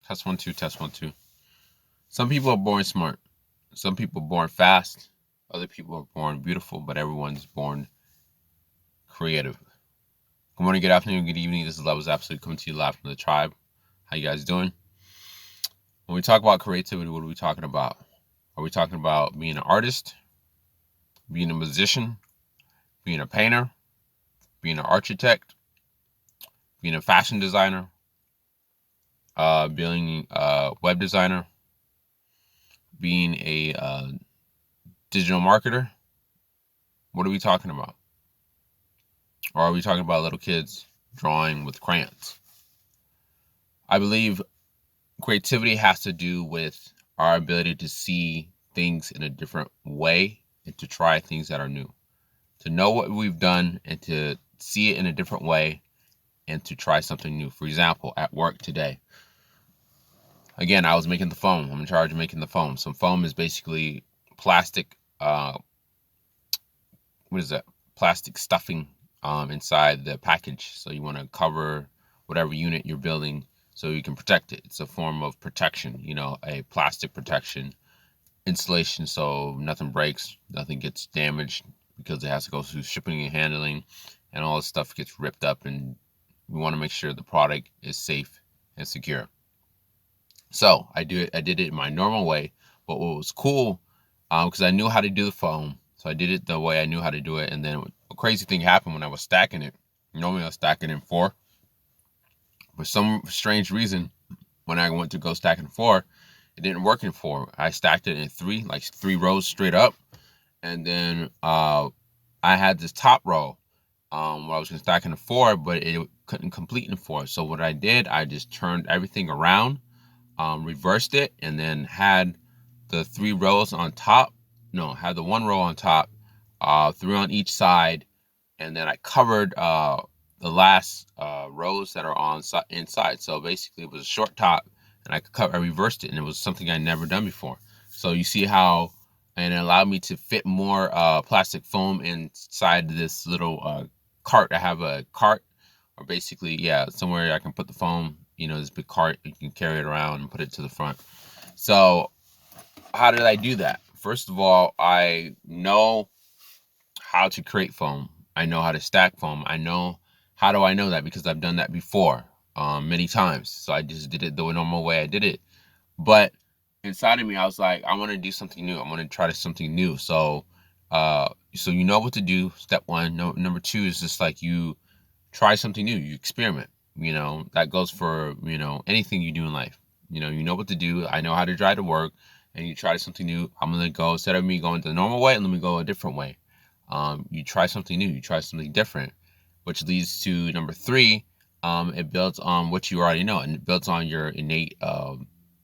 Test one, two, test one, two. Some people are born smart. Some people are born fast. Other people are born beautiful, but everyone's born creative. Good morning, good afternoon, good evening. This is Levels Absolute coming to you live from the tribe. How you guys doing? When we talk about creativity, what are we talking about? Are we talking about being an artist, being a musician, being a painter, being an architect, being a fashion designer, being a web designer, being a digital marketer? What are we talking about? Or are we talking about little kids drawing with crayons? I believe creativity has to do with our ability to see things in a different way and to try things that are new. To know what we've done and to see it in a different way and to try something new. For example, at work today, again, I was making the foam. I'm in charge of making the foam. So foam is basically plastic, what is that? Plastic stuffing inside the package. So you want to cover whatever unit you're building so you can protect it. It's a form of protection, a plastic protection insulation so nothing breaks, nothing gets damaged because it has to go through shipping and handling and all this stuff gets ripped up, and we want to make sure the product is safe and secure. So I did it in my normal way, but what was cool, because I knew how to do the foam, so I did it the way I knew how to do it, and then a crazy thing happened when I was stacking it. Normally I was stacking in 4. For some strange reason, when I went to go stack in 4, it didn't work in 4. I stacked it in 3, like 3 rows straight up, and then I had this top row where I was going to stack in 4, but it couldn't complete in 4. So what I did, I just turned everything around, reversed it, and then had the 3 rows on top. No, had the 1 row on top, 3 on each side, and then I covered the last rows that are on inside. So basically, it was a short top, and I reversed it, and it was something I'd never done before. So you see how, and it allowed me to fit more plastic foam inside this little cart. I have a cart, or basically, somewhere I can put the foam. This big cart, you can carry it around and put it to the front. So how did I do that? First of all, I know how to create foam. I know how to stack foam. How do I know that? Because I've done that before many times. So I just did it the normal way I did it. But inside of me, I was like, I want to do something new. I want to try something new. So you know what to do. Step 1. Number 2 is just like you try something new. You experiment. That goes for, anything you do in life. You know what to do. I know how to drive to work, and you try something new. I'm going to go, instead of me going the normal way, let me go a different way. You try something new. You try something different, which leads to number 3. It builds on what you already know, and it builds on your innate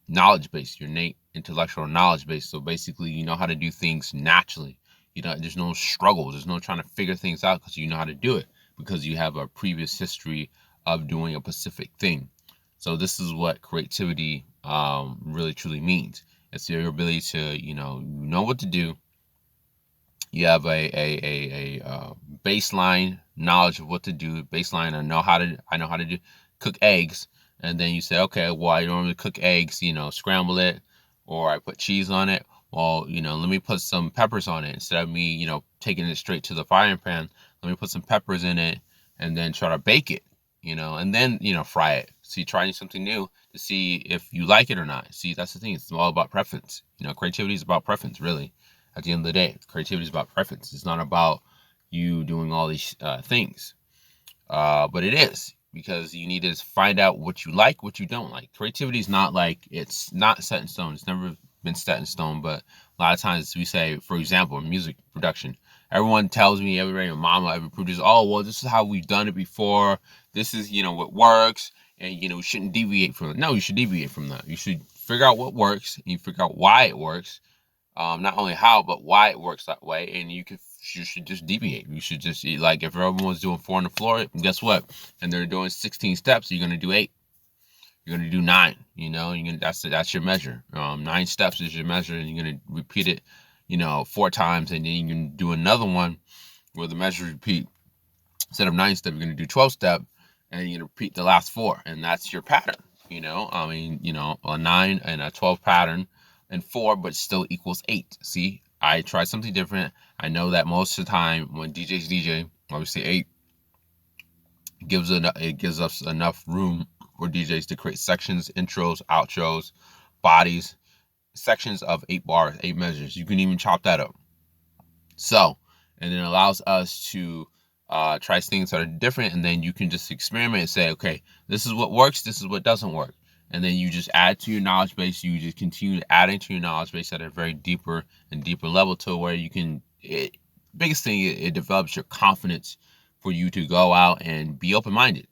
knowledge base, your innate intellectual knowledge base. So basically, you know how to do things naturally. There's no struggle. There's no trying to figure things out, because you know how to do it, because you have a previous history of doing a specific thing. So this is what creativity really truly means. It's your ability to, you know what to do. You have a baseline knowledge of what to do. Baseline, I know how to cook eggs. And then you say, okay, well, I normally cook eggs, scramble it, or I put cheese on it. Well, let me put some peppers on it. Instead of me, taking it straight to the frying pan, let me put some peppers in it and then try to bake it, and then, fry it. So you're trying something new to see if you like it or not. See, that's the thing. It's all about preference. Creativity is about preference, really. At the end of the day, creativity is about preference. It's not about you doing all these things. But it is, because you need to find out what you like, what you don't like. Creativity is not like, it's not set in stone. It's never been set in stone. But a lot of times we say, for example, music production. Everyone tells me, everybody, mama, every producer, oh, well, this is how we've done it before. This is, what works. And, we shouldn't deviate from it. No, you should deviate from that. You should figure out what works, and you figure out why it works. Not only how, but why it works that way. And you should just deviate. You should just, like, if everyone's doing 4 on the floor, guess what? And they're doing 16 steps, you're going to do 8. You're going to do 9, that's your measure. 9 steps is your measure, and you're going to repeat it, 4 times. And then you can do another one where the measure repeat. Instead of 9 steps, you're going to do 12 steps, and you're going to repeat the last 4. And that's your pattern. You know, I mean, you know, a 9 and a 12 pattern and 4, but still equals 8. See, I tried something different. I know that most of the time when DJs DJ, obviously 8 it gives us enough room for DJs to create sections, intros, outros, bodies, sections of 8 bars, 8 measures. You can even chop that up. So, and then it allows us to try things that are different, and then you can just experiment and say, okay, this is what works, this is what doesn't work. And then you just add to your knowledge base. You just continue adding to your knowledge base at a very deeper and deeper level to where you can, biggest thing, it develops your confidence for you to go out and be open-minded.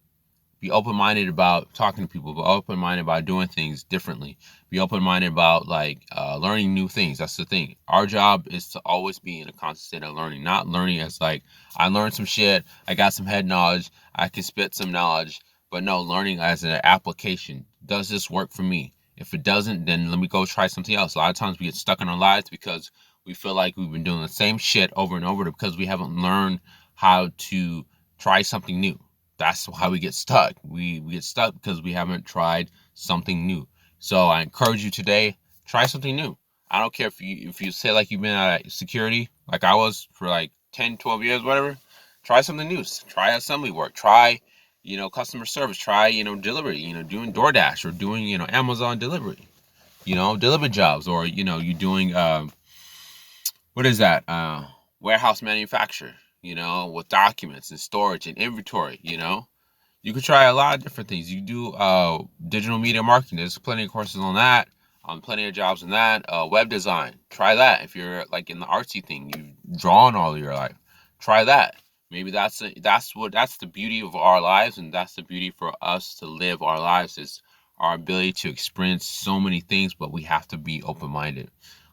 Be open-minded about talking to people. Be open-minded about doing things differently. Be open-minded about learning new things. That's the thing. Our job is to always be in a constant state of learning. Not learning as like, I learned some shit, I got some head knowledge, I can spit some knowledge. But no, learning as an application. Does this work for me? If it doesn't, then let me go try something else. A lot of times we get stuck in our lives because we feel like we've been doing the same shit over and over because we haven't learned how to try something new. That's how we get stuck. We get stuck because we haven't tried something new. So I encourage you today, try something new. I don't care if you say like you've been at security, like I was for like 10, 12 years, whatever. Try something new. Try assembly work. Try, customer service. Try, delivery, doing DoorDash or doing, Amazon delivery, delivery jobs, or, you doing, what is that? Warehouse manufacture, with documents and storage and inventory, You could try a lot of different things. You do digital media marketing. There's plenty of courses on that. Plenty of jobs in that. Web design. Try that. If you're like in the artsy thing, you've drawn all your life. Try that. Maybe that's the beauty of our lives, and that's the beauty for us to live our lives is our ability to experience so many things, but we have to be open-minded.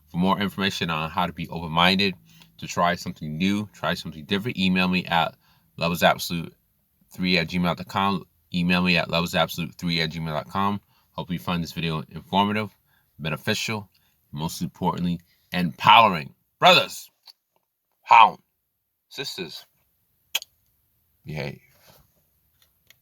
For more information on how to be open-minded, to try something new, try something different, email me at levelsablute3@gmail.com. Email me at levelsablute3@gmail.com. Hope you find this video informative, beneficial, and most importantly, empowering. Brothers, pound, sisters, behave.